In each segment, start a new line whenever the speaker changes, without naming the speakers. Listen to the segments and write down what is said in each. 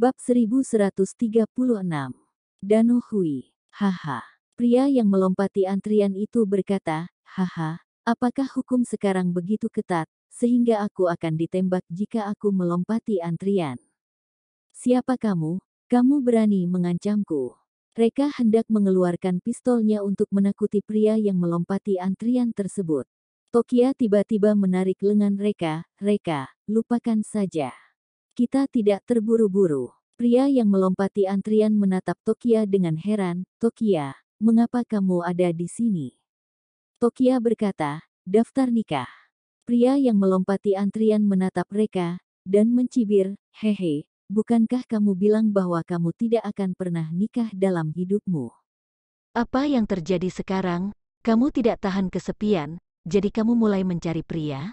Bab 1136. Dano Hui. Haha. Pria yang melompati antrian itu berkata, haha, apakah hukum sekarang begitu ketat, sehingga aku akan ditembak jika aku melompati antrian? Siapa kamu? Kamu berani mengancamku? Reka hendak mengeluarkan pistolnya untuk menakuti pria yang melompati antrian tersebut. Tokia tiba-tiba menarik lengan Reka, lupakan saja. Kita tidak terburu-buru. Pria yang melompati antrian menatap Tokia dengan heran. Tokia, mengapa kamu ada di sini? Tokia berkata, daftar nikah. Pria yang melompati antrian menatap Reka, dan mencibir, hehe, bukankah kamu bilang bahwa kamu tidak akan pernah nikah dalam hidupmu?
Apa yang terjadi sekarang? Kamu tidak tahan kesepian, jadi kamu mulai mencari pria?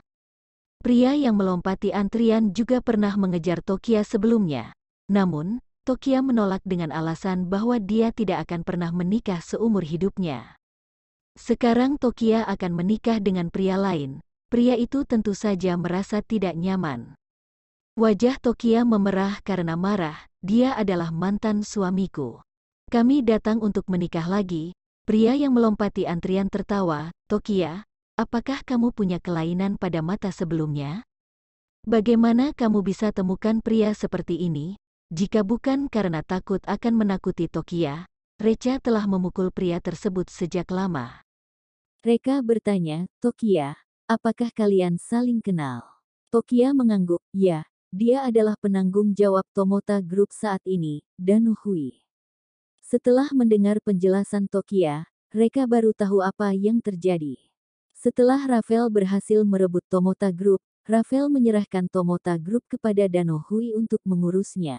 Pria yang melompati antrian juga pernah mengejar Tokia sebelumnya. Namun, Tokia menolak dengan alasan bahwa dia tidak akan pernah menikah seumur hidupnya. Sekarang Tokia akan menikah dengan pria lain. Pria itu tentu saja merasa tidak nyaman. Wajah Tokia memerah karena marah. Dia adalah mantan suamiku. Kami datang untuk menikah lagi. Pria yang melompati antrian tertawa. Tokia, apakah kamu punya kelainan pada mata sebelumnya? Bagaimana kamu bisa temukan pria seperti ini? Jika bukan karena takut akan menakuti Tokia, Recha telah memukul pria tersebut sejak lama.
Reka bertanya, Tokia, apakah kalian saling kenal? Tokia mengangguk, ya, dia adalah penanggung jawab Tomota Group saat ini, Dano Hui. Setelah mendengar penjelasan Tokia, Reka baru tahu apa yang terjadi. Setelah Rafael berhasil merebut Tomota Group, Rafael menyerahkan Tomota Group kepada Dano Hui untuk mengurusnya.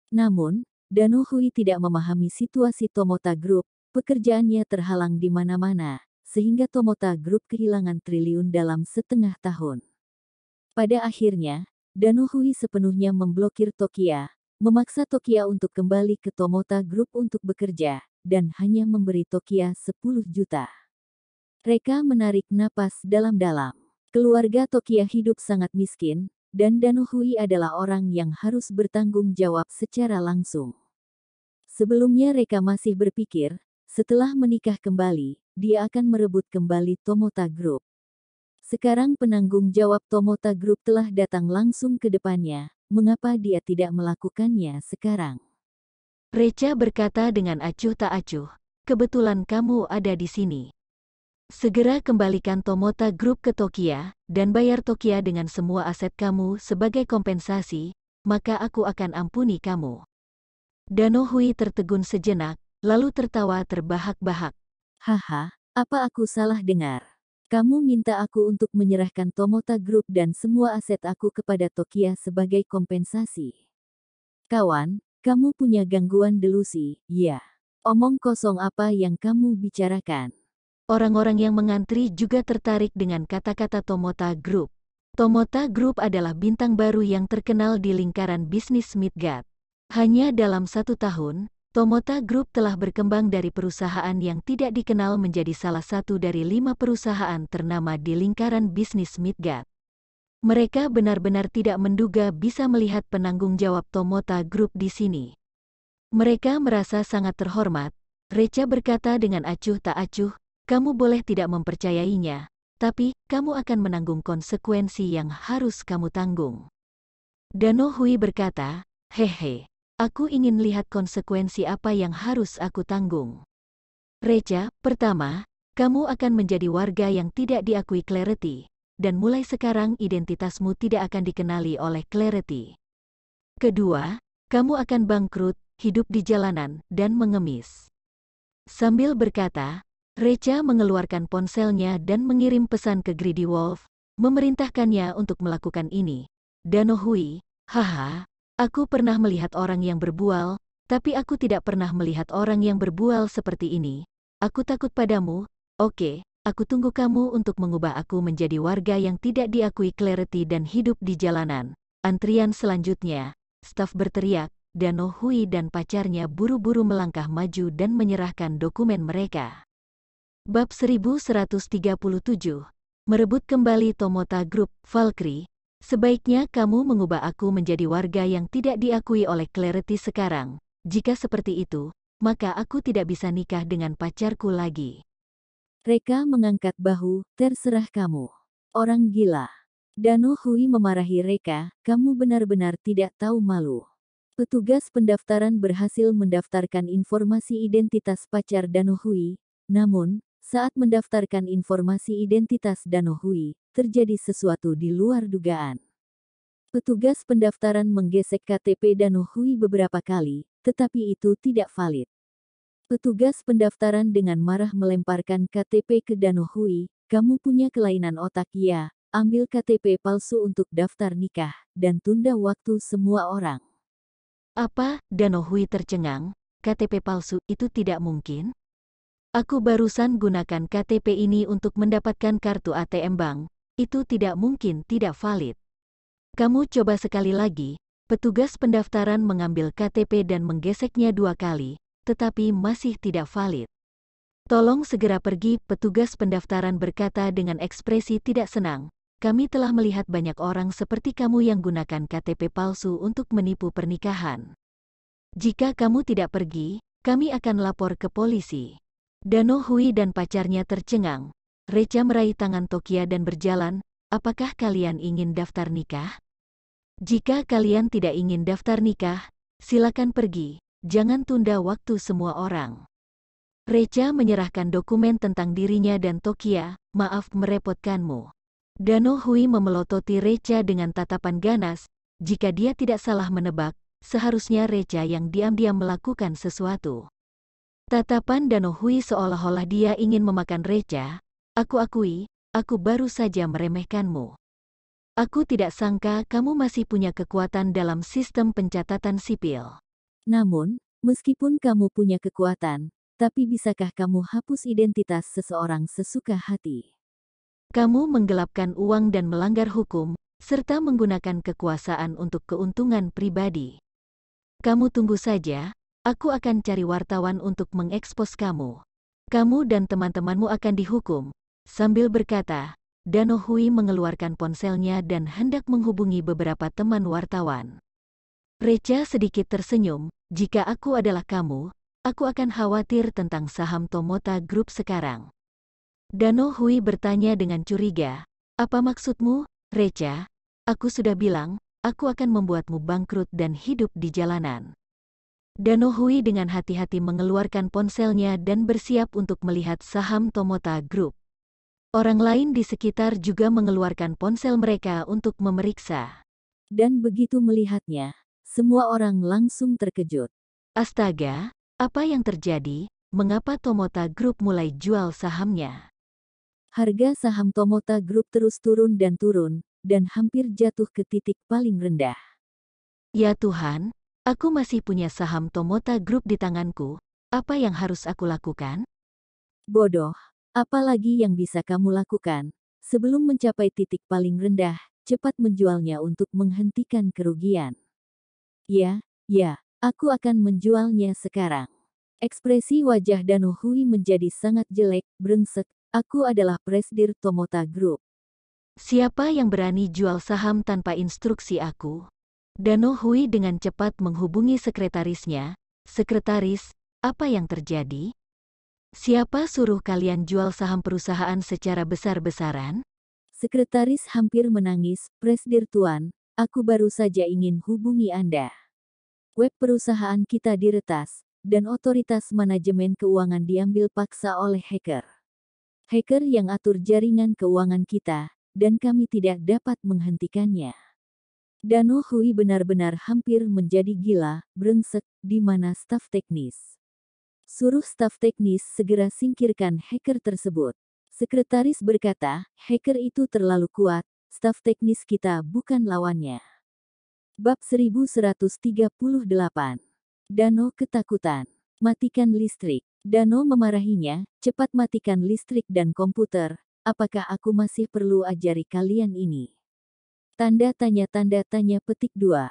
Namun, Dano Hui tidak memahami situasi Tomota Group, pekerjaannya terhalang di mana-mana, sehingga Tomota Group kehilangan triliun dalam setengah tahun. Pada akhirnya, Dano Hui sepenuhnya memblokir Tokia, memaksa Tokia untuk kembali ke Tomota Group untuk bekerja, dan hanya memberi Tokia 10 juta. Reka menarik napas dalam-dalam. Keluarga Tokia hidup sangat miskin, dan Dano Hui adalah orang yang harus bertanggung jawab secara langsung. Sebelumnya Reka masih berpikir, setelah menikah kembali, dia akan merebut kembali Tomota Group. Sekarang penanggung jawab Tomota Group telah datang langsung ke depannya, mengapa dia tidak melakukannya sekarang?
Recha berkata dengan acuh tak acuh, kebetulan kamu ada di sini. Segera kembalikan Tomota Group ke Tokia, dan bayar Tokia dengan semua aset kamu sebagai kompensasi, maka aku akan ampuni kamu. Dano Hui tertegun sejenak, lalu tertawa terbahak-bahak.
Haha, apa aku salah dengar? Kamu minta aku untuk menyerahkan Tomota Group dan semua aset aku kepada Tokia sebagai kompensasi. Kawan, kamu punya gangguan delusi, ya. Omong kosong apa yang kamu bicarakan?
Orang-orang yang mengantri juga tertarik dengan kata-kata Tomota Group. Tomota Group adalah bintang baru yang terkenal di lingkaran bisnis Midgard. Hanya dalam 1 tahun, Tomota Group telah berkembang dari perusahaan yang tidak dikenal menjadi salah satu dari 5 perusahaan ternama di lingkaran bisnis Midgard. Mereka benar-benar tidak menduga bisa melihat penanggung jawab Tomota Group di sini. Mereka merasa sangat terhormat. Recha berkata dengan acuh tak acuh, kamu boleh tidak mempercayainya, tapi kamu akan menanggung konsekuensi yang harus kamu tanggung. Dano Hui berkata, hehe, aku ingin lihat konsekuensi apa yang harus aku tanggung. Recha, pertama, kamu akan menjadi warga yang tidak diakui Clarity, dan mulai sekarang identitasmu tidak akan dikenali oleh Clarity. Kedua, kamu akan bangkrut, hidup di jalanan, dan mengemis. Sambil berkata, Recha mengeluarkan ponselnya dan mengirim pesan ke Greedy Wolf, memerintahkannya untuk melakukan ini. Dano Hui, haha, aku pernah melihat orang yang berbual, tapi aku tidak pernah melihat orang yang berbual seperti ini. Aku takut padamu, oke, aku tunggu kamu untuk mengubah aku menjadi warga yang tidak diakui Clarity dan hidup di jalanan. Antrian selanjutnya, staf berteriak, Dano Hui dan pacarnya buru-buru melangkah maju dan menyerahkan dokumen mereka. Bab 1137. Merebut kembali Tomota Group. Valkyrie, Sebaiknya kamu mengubah aku menjadi warga yang tidak diakui oleh Clarity sekarang. Jika seperti itu, maka aku tidak bisa nikah dengan pacarku lagi.
Reka mengangkat bahu, terserah kamu. Orang gila. Dano Hui memarahi Reka, kamu benar-benar tidak tahu malu. Petugas pendaftaran berhasil mendaftarkan informasi identitas pacar Dano Hui, namun, saat mendaftarkan informasi identitas Dano Hui, terjadi sesuatu di luar dugaan. Petugas pendaftaran menggesek KTP Dano Hui beberapa kali, tetapi itu tidak valid. Petugas pendaftaran dengan marah melemparkan KTP ke Dano Hui, kamu punya kelainan otak ya, ambil KTP palsu untuk daftar nikah, dan tunda waktu semua orang.
Apa? Dano Hui tercengang, KTP palsu itu tidak mungkin? Aku barusan gunakan KTP ini untuk mendapatkan kartu ATM bank, itu tidak mungkin tidak valid. Kamu coba sekali lagi, petugas pendaftaran mengambil KTP dan menggeseknya 2 kali, tetapi masih tidak valid. Tolong segera pergi, petugas pendaftaran berkata dengan ekspresi tidak senang. Kami telah melihat banyak orang seperti kamu yang gunakan KTP palsu untuk menipu pernikahan. Jika kamu tidak pergi, kami akan lapor ke polisi. Dano Hui dan pacarnya tercengang. Recha meraih tangan Tokia dan berjalan, apakah kalian ingin daftar nikah? Jika kalian tidak ingin daftar nikah, silakan pergi, jangan tunda waktu semua orang. Recha menyerahkan dokumen tentang dirinya dan Tokia, maaf merepotkanmu. Dano Hui memelototi Recha dengan tatapan ganas, jika dia tidak salah menebak, seharusnya Recha yang diam-diam melakukan sesuatu. Tatapan Dano Hui seolah-olah dia ingin memakan Recha, aku akui, aku baru saja meremehkanmu. Aku tidak sangka kamu masih punya kekuatan dalam sistem pencatatan sipil.
Namun, meskipun kamu punya kekuatan, tapi bisakah kamu hapus identitas seseorang sesuka hati?
Kamu menggelapkan uang dan melanggar hukum, serta menggunakan kekuasaan untuk keuntungan pribadi. Kamu tunggu saja, aku akan cari wartawan untuk mengekspos kamu. Kamu dan teman-temanmu akan dihukum. Sambil berkata, Dano Hui mengeluarkan ponselnya dan hendak menghubungi beberapa teman wartawan. Recha sedikit tersenyum, jika aku adalah kamu, aku akan khawatir tentang saham Tomota Group sekarang. Dano Hui bertanya dengan curiga, apa maksudmu, Recha? Aku sudah bilang, aku akan membuatmu bangkrut dan hidup di jalanan. Dano Hui dengan hati-hati mengeluarkan ponselnya dan bersiap untuk melihat saham Tomota Group. Orang lain di sekitar juga mengeluarkan ponsel mereka untuk memeriksa.
Dan begitu melihatnya, semua orang langsung terkejut.
Astaga, apa yang terjadi? Mengapa Tomota Group mulai jual sahamnya?
Harga saham Tomota Group terus turun, dan hampir jatuh ke titik paling rendah.
Ya Tuhan, aku masih punya saham Tomota Group di tanganku, apa yang harus aku lakukan?
Bodoh, apalagi yang bisa kamu lakukan? Sebelum mencapai titik paling rendah, cepat menjualnya untuk menghentikan kerugian. Ya, aku akan menjualnya sekarang. Ekspresi wajah Dano Hui menjadi sangat jelek, brengsek, aku adalah presidir Tomota Group.
Siapa yang berani jual saham tanpa instruksi aku? Dano Hui dengan cepat menghubungi sekretarisnya. Sekretaris, apa yang terjadi? Siapa suruh kalian jual saham perusahaan secara besar-besaran?
Sekretaris hampir menangis, Presidir Tuan, aku baru saja ingin hubungi Anda. Web perusahaan kita diretas, dan otoritas manajemen keuangan diambil paksa oleh hacker. Hacker yang atur jaringan keuangan kita, dan kami tidak dapat menghentikannya. Dano Hui benar-benar hampir menjadi gila, brengsek, di mana staf teknis. Suruh staf teknis segera singkirkan hacker tersebut. Sekretaris berkata, hacker itu terlalu kuat, staf teknis kita bukan lawannya. Bab 1138. Dano ketakutan. Matikan listrik. Dano memarahinya, cepat matikan listrik dan komputer, apakah aku masih perlu ajari kalian ini? Tanda tanya petik 2.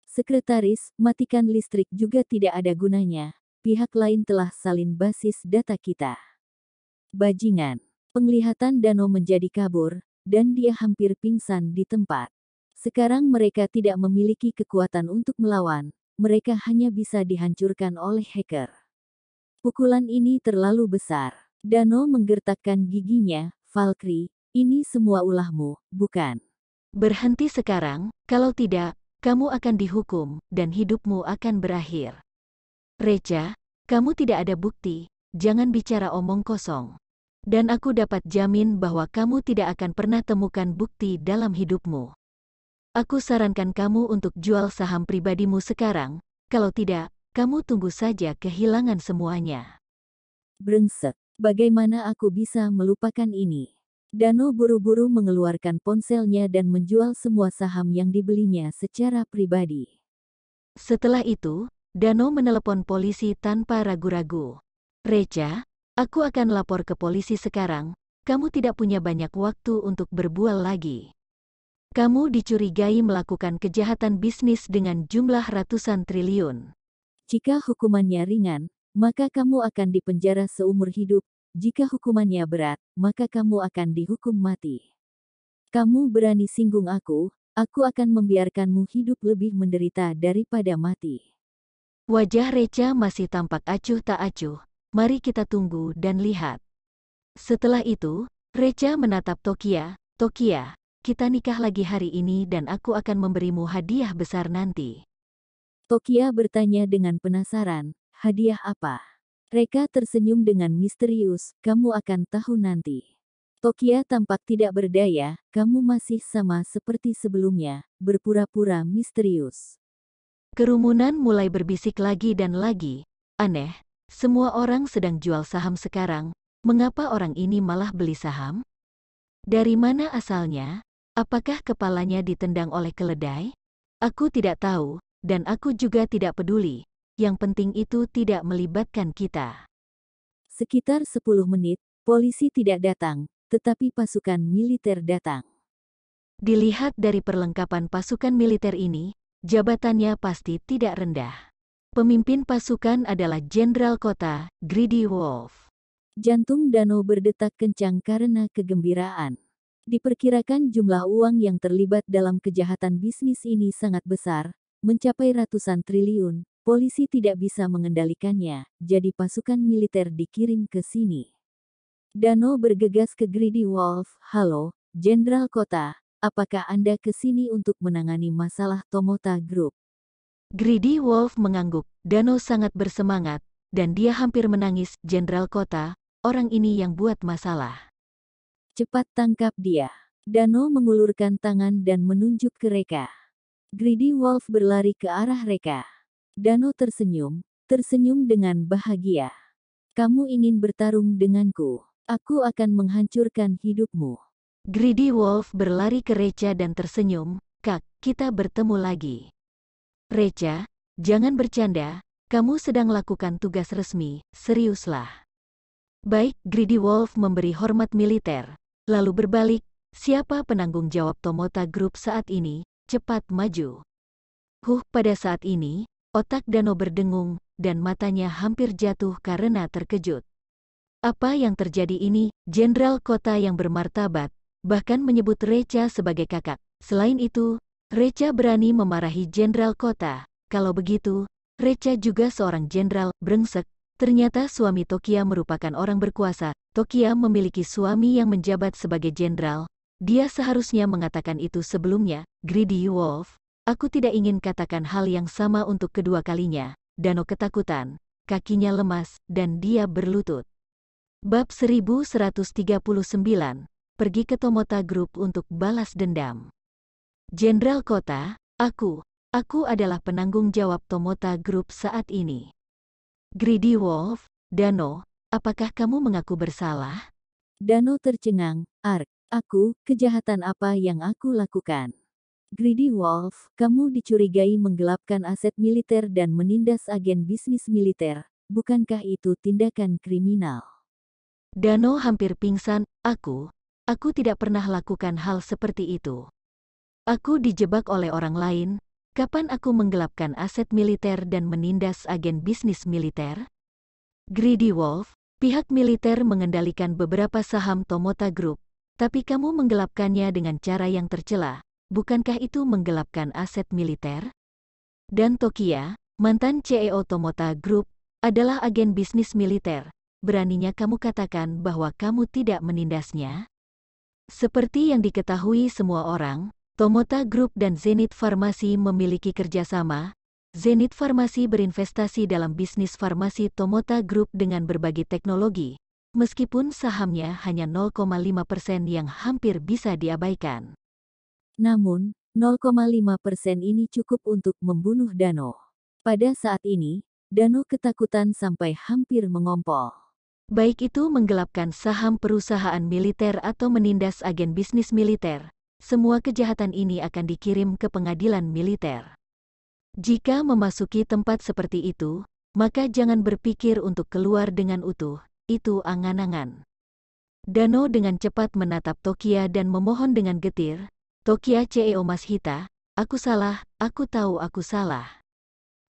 Sekretaris, matikan listrik juga tidak ada gunanya, pihak lain telah salin basis data kita. Bajingan. Penglihatan Dano menjadi kabur, dan dia hampir pingsan di tempat. Sekarang mereka tidak memiliki kekuatan untuk melawan, mereka hanya bisa dihancurkan oleh hacker. Pukulan ini terlalu besar. Dano menggertakkan giginya, Valkyrie, ini semua ulahmu, bukan?
Berhenti sekarang, kalau tidak, kamu akan dihukum, dan hidupmu akan berakhir. Recha, kamu tidak ada bukti, jangan bicara omong kosong. Dan aku dapat jamin bahwa kamu tidak akan pernah temukan bukti dalam hidupmu. Aku sarankan kamu untuk jual saham pribadimu sekarang, kalau tidak, kamu tunggu saja kehilangan semuanya.
Brengsek, bagaimana aku bisa melupakan ini? Dano buru-buru mengeluarkan ponselnya dan menjual semua saham yang dibelinya secara pribadi.
Setelah itu, Dano menelepon polisi tanpa ragu-ragu. Recha, aku akan lapor ke polisi sekarang, kamu tidak punya banyak waktu untuk berbual lagi. Kamu dicurigai melakukan kejahatan bisnis dengan jumlah ratusan triliun.
Jika hukumannya ringan, maka kamu akan dipenjara seumur hidup. Jika hukumannya berat, maka kamu akan dihukum mati. Kamu berani singgung aku akan membiarkanmu hidup lebih menderita daripada mati.
Wajah Recha masih tampak acuh tak acuh, mari kita tunggu dan lihat. Setelah itu, Recha menatap Tokia, Tokia, kita nikah lagi hari ini dan aku akan memberimu hadiah besar nanti.
Tokia bertanya dengan penasaran, hadiah apa? Reka tersenyum dengan misterius, kamu akan tahu nanti. Tokia tampak tidak berdaya, kamu masih sama seperti sebelumnya, berpura-pura misterius.
Kerumunan mulai berbisik lagi dan lagi, aneh, semua orang sedang jual saham sekarang, mengapa orang ini malah beli saham? Dari mana asalnya? Apakah kepalanya ditendang oleh keledai? Aku tidak tahu, dan aku juga tidak peduli. Yang penting itu tidak melibatkan kita.
Sekitar 10 menit, polisi tidak datang, tetapi pasukan militer datang.
Dilihat dari perlengkapan pasukan militer ini, jabatannya pasti tidak rendah. Pemimpin pasukan adalah Jenderal Kota, Greedy Wolf.
Jantung Dano berdetak kencang karena kegembiraan. Diperkirakan jumlah uang yang terlibat dalam kejahatan bisnis ini sangat besar, mencapai ratusan triliun. Polisi tidak bisa mengendalikannya, jadi pasukan militer dikirim ke sini. Dano bergegas ke Greedy Wolf, halo, Jenderal Kota, apakah Anda ke sini untuk menangani masalah Tomota Group?
Greedy Wolf mengangguk, Dano sangat bersemangat, dan dia hampir menangis, Jenderal Kota, orang ini yang buat masalah.
Cepat tangkap dia. Dano mengulurkan tangan dan menunjuk ke Reka. Greedy Wolf berlari ke arah Reka. Dano tersenyum dengan bahagia. Kamu ingin bertarung denganku? Aku akan menghancurkan hidupmu.
Greedy Wolf berlari ke Recha dan tersenyum, Kak, kita bertemu lagi. Recha, jangan bercanda, kamu sedang lakukan tugas resmi, seriuslah. Baik, Greedy Wolf memberi hormat militer, lalu berbalik, siapa penanggung jawab Tomota Group saat ini, cepat maju. Pada saat ini, otak Dano berdengung, dan matanya hampir jatuh karena terkejut. Apa yang terjadi ini? Jenderal Kota yang bermartabat, bahkan menyebut Recha sebagai kakak. Selain itu, Recha berani memarahi Jenderal Kota. Kalau begitu, Recha juga seorang jenderal, brengsek. Ternyata suami Tokia merupakan orang berkuasa. Tokia memiliki suami yang menjabat sebagai jenderal. Dia seharusnya mengatakan itu sebelumnya. Greedy Wolf, aku tidak ingin katakan hal yang sama untuk kedua kalinya. Dano ketakutan, kakinya lemas, dan dia berlutut. Bab 1139, pergi ke Tomota Group untuk balas dendam. Jenderal Kota, aku adalah penanggung jawab Tomota Group saat ini. Greedy Wolf, Dano, apakah kamu mengaku bersalah?
Dano tercengang, kejahatan apa yang aku lakukan? Greedy Wolf, kamu dicurigai menggelapkan aset militer dan menindas agen bisnis militer, bukankah itu tindakan kriminal?
Dano hampir pingsan, aku tidak pernah lakukan hal seperti itu. Aku dijebak oleh orang lain. Kapan aku menggelapkan aset militer dan menindas agen bisnis militer? Greedy Wolf, pihak militer mengendalikan beberapa saham Tomota Group, tapi kamu menggelapkannya dengan cara yang tercela. bukankah itu menggelapkan aset militer? Dan Tokia, mantan CEO Tomota Group, adalah agen bisnis militer. Beraninya kamu katakan bahwa kamu tidak menindasnya? Seperti yang diketahui semua orang, Tomota Group dan Zenith Farmasi memiliki kerjasama. Zenith Farmasi berinvestasi dalam bisnis farmasi Tomota Group dengan berbagai teknologi, meskipun sahamnya hanya 0,5% yang hampir bisa diabaikan.
Namun, 0,5% ini cukup untuk membunuh Dano. Pada saat ini, Dano ketakutan sampai hampir mengompol.
Baik itu menggelapkan saham perusahaan militer atau menindas agen bisnis militer, semua kejahatan ini akan dikirim ke pengadilan militer. Jika memasuki tempat seperti itu, maka jangan berpikir untuk keluar dengan utuh, itu angan-angan. Dano dengan cepat menatap Tokia dan memohon dengan getir, Tokia CEO Mas Hita, aku salah, aku tahu aku salah.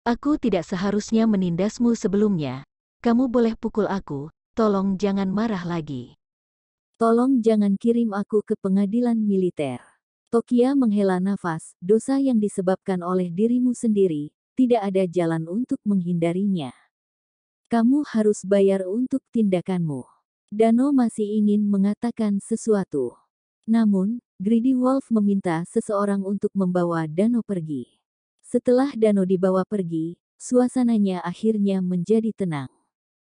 Aku tidak seharusnya menindasmu sebelumnya, kamu boleh pukul aku, tolong jangan marah lagi.
Tolong jangan kirim aku ke pengadilan militer. Tokia menghela nafas, dosa yang disebabkan oleh dirimu sendiri, tidak ada jalan untuk menghindarinya. Kamu harus bayar untuk tindakanmu. Dano masih ingin mengatakan sesuatu. Namun, Greedy Wolf meminta seseorang untuk membawa Dano pergi. Setelah Dano dibawa pergi, suasananya akhirnya menjadi tenang.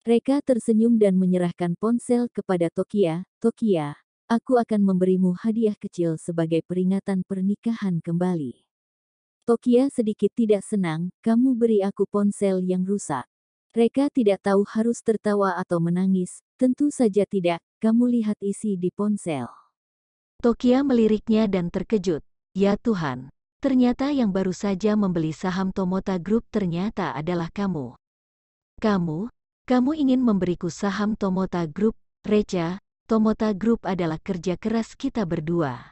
Reka tersenyum dan menyerahkan ponsel kepada Tokia. Tokia, aku akan memberimu hadiah kecil sebagai peringatan pernikahan kembali. Tokia sedikit tidak senang, kamu beri aku ponsel yang rusak. Reka tidak tahu harus tertawa atau menangis, tentu saja tidak, kamu lihat isi di ponsel.
Tokia meliriknya dan terkejut, ya Tuhan, ternyata yang baru saja membeli saham Tomota Group ternyata adalah kamu. Kamu ingin memberiku saham Tomota Group, Reca, Tomota Group adalah kerja keras kita berdua.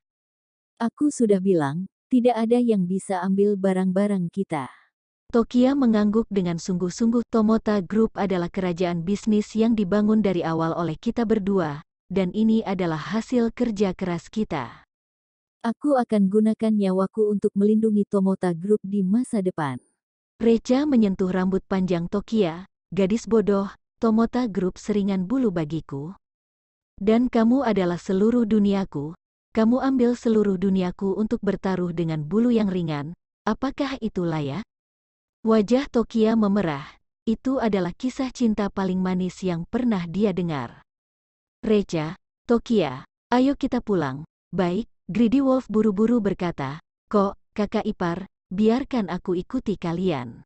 Aku sudah bilang, tidak ada yang bisa ambil barang-barang kita.
Tokia mengangguk dengan sungguh-sungguh. Tomota Group adalah kerajaan bisnis yang dibangun dari awal oleh kita berdua, dan ini adalah hasil kerja keras kita.
Aku akan gunakan nyawaku untuk melindungi Tomota Group di masa depan.
Reca menyentuh rambut panjang Tokia, gadis bodoh, Tomota Group seringan bulu bagiku. Dan kamu adalah seluruh duniaku, kamu ambil seluruh duniaku untuk bertaruh dengan bulu yang ringan, apakah itu layak? Wajah Tokia memerah, itu adalah kisah cinta paling manis yang pernah dia dengar. Reca, Tokia, ayo kita pulang. Baik, Greedy Wolf buru-buru berkata, kok, kakak ipar, biarkan aku ikuti kalian.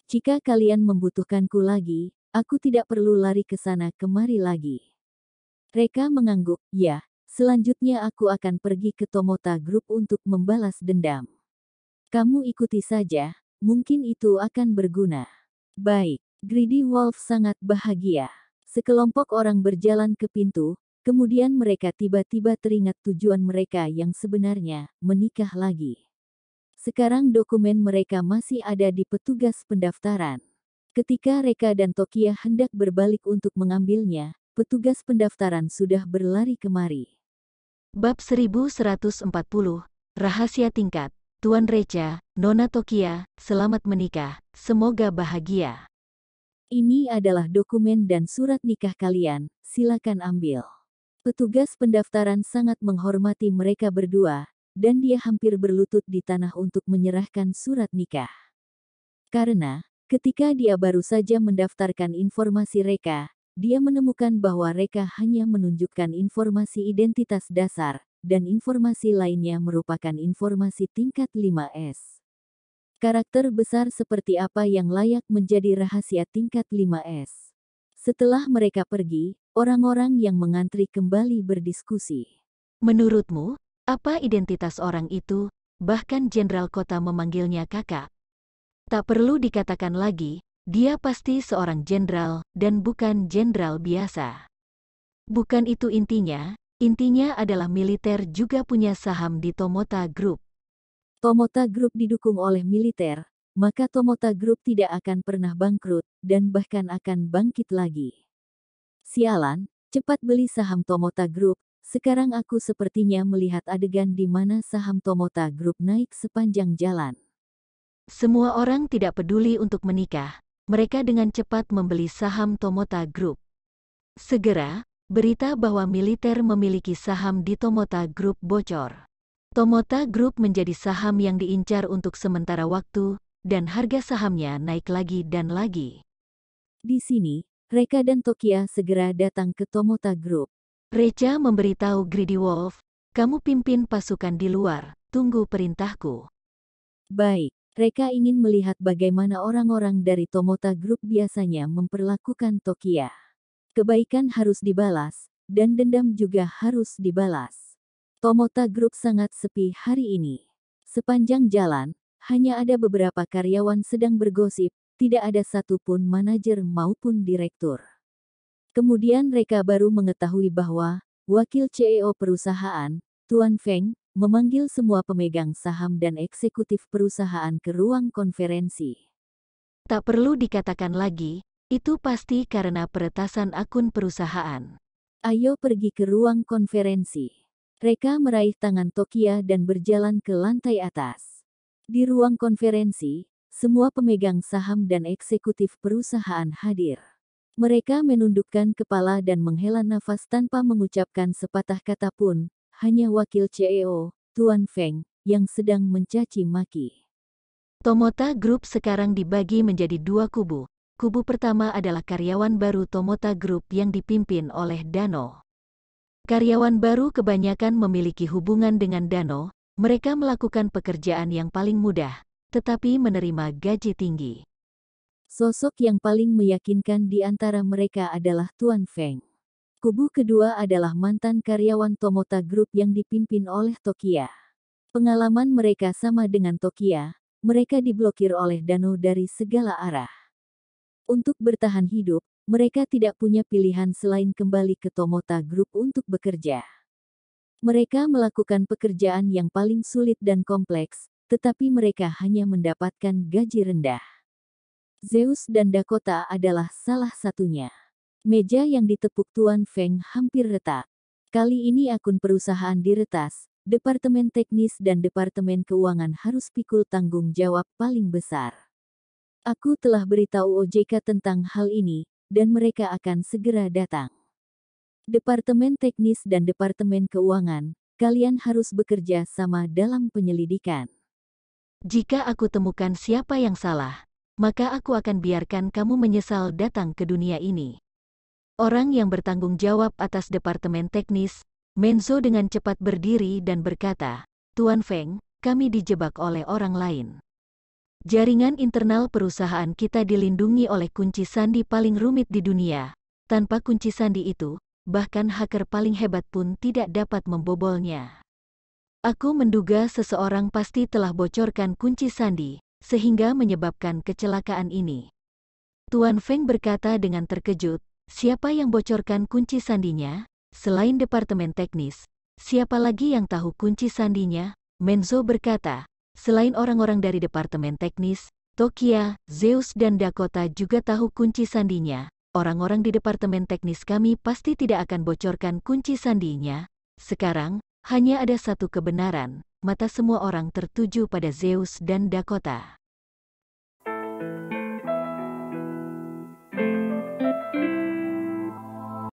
Jika kalian membutuhkanku lagi, aku tidak perlu lari ke sana kemari lagi. Reka mengangguk, ya, selanjutnya aku akan pergi ke Tomota Group untuk membalas dendam. Kamu ikuti saja. Mungkin itu akan berguna. Baik, Greedy Wolf sangat bahagia. Sekelompok orang berjalan ke pintu, kemudian mereka tiba-tiba teringat tujuan mereka yang sebenarnya, menikah lagi. Sekarang dokumen mereka masih ada di petugas pendaftaran. Ketika Reka dan Tokia hendak berbalik untuk mengambilnya, petugas pendaftaran sudah berlari kemari.
Bab 1140, Rahasia Tingkat. Tuan Reca, Nona Tokia, selamat menikah, semoga bahagia.
Ini adalah dokumen dan surat nikah kalian, silakan ambil. Petugas pendaftaran sangat menghormati mereka berdua, dan dia hampir berlutut di tanah untuk menyerahkan surat nikah. Karena, ketika dia baru saja mendaftarkan informasi Reka, dia menemukan bahwa Reka hanya menunjukkan informasi identitas dasar, dan informasi lainnya merupakan informasi tingkat 5S. Karakter besar seperti apa yang layak menjadi rahasia tingkat 5S. Setelah mereka pergi, orang-orang yang mengantri kembali berdiskusi.
Menurutmu, apa identitas orang itu? Bahkan Jenderal Kota memanggilnya kakak. Tak perlu dikatakan lagi, dia pasti seorang jenderal, dan bukan jenderal biasa. Bukan itu intinya. Intinya adalah militer juga punya saham di Tomota Group.
Tomota Group didukung oleh militer, maka Tomota Group tidak akan pernah bangkrut, dan bahkan akan bangkit lagi. Sialan, cepat beli saham Tomota Group, Sekarang aku sepertinya melihat adegan di mana saham Tomota Group naik sepanjang jalan.
Semua orang tidak peduli untuk menikah. Mereka dengan cepat membeli saham Tomota Group. Segera, berita bahwa militer memiliki saham di Tomota Group bocor. Tomota Group menjadi saham yang diincar untuk sementara waktu, dan harga sahamnya naik lagi dan lagi.
Di sini, Reka dan Tokia segera datang ke Tomota Group.
Recha memberitahu Greedy Wolf, kamu pimpin pasukan di luar, tunggu perintahku.
Baik, Reka ingin melihat bagaimana orang-orang dari Tomota Group biasanya memperlakukan Tokia. Kebaikan harus dibalas, dan dendam juga harus dibalas. Tomota Group sangat sepi hari ini. Sepanjang jalan, hanya ada beberapa karyawan sedang bergosip, tidak ada satupun manajer maupun direktur. Kemudian Reka baru mengetahui bahwa wakil CEO perusahaan, Tuan Feng, memanggil semua pemegang saham dan eksekutif perusahaan ke ruang konferensi.
Tak perlu dikatakan lagi, itu pasti karena peretasan akun perusahaan.
Ayo pergi ke ruang konferensi. Reka meraih tangan Tokia dan berjalan ke lantai atas. Di ruang konferensi, semua pemegang saham dan eksekutif perusahaan hadir. Mereka menundukkan kepala dan menghela nafas tanpa mengucapkan sepatah kata pun, hanya wakil CEO, Tuan Feng, yang sedang mencaci maki.
Tomota Group sekarang dibagi menjadi dua kubu. Kubu pertama adalah karyawan baru Tomota Group yang dipimpin oleh Dano. Karyawan baru kebanyakan memiliki hubungan dengan Dano, mereka melakukan pekerjaan yang paling mudah, tetapi menerima gaji tinggi.
Sosok yang paling meyakinkan di antara mereka adalah Tuan Feng. Kubu kedua adalah mantan karyawan Tomota Group yang dipimpin oleh Tokia. Pengalaman mereka sama dengan Tokia, mereka diblokir oleh Dano dari segala arah. Untuk bertahan hidup, mereka tidak punya pilihan selain kembali ke Tomota Group untuk bekerja. Mereka melakukan pekerjaan yang paling sulit dan kompleks, tetapi mereka hanya mendapatkan gaji rendah. Zeus dan Dakota adalah salah satunya. Meja yang ditepuk Tuan Feng hampir retak. Kali ini akun perusahaan diretas, Departemen Teknis dan Departemen Keuangan harus pikul tanggung jawab paling besar. Aku telah beritahu OJK tentang hal ini, dan mereka akan segera datang. Departemen Teknis dan Departemen Keuangan, kalian harus bekerja sama dalam penyelidikan.
Jika aku temukan siapa yang salah, maka aku akan biarkan kamu menyesal datang ke dunia ini. Orang yang bertanggung jawab atas Departemen Teknis, Menzo dengan cepat berdiri dan berkata, Tuan Feng, kami dijebak oleh orang lain. Jaringan internal perusahaan kita dilindungi oleh kunci sandi paling rumit di dunia. Tanpa kunci sandi itu, bahkan hacker paling hebat pun tidak dapat membobolnya. Aku menduga seseorang pasti telah bocorkan kunci sandi, sehingga menyebabkan kecelakaan ini. Tuan Feng berkata dengan terkejut, siapa yang bocorkan kunci sandinya? Selain Departemen Teknis, siapa lagi yang tahu kunci sandinya? Menzo berkata, selain orang-orang dari Departemen Teknis, Tokia, Zeus dan Dakota juga tahu kunci sandinya. Orang-orang di Departemen Teknis kami pasti tidak akan bocorkan kunci sandinya. Sekarang, hanya ada satu kebenaran, mata semua orang tertuju pada Zeus dan Dakota.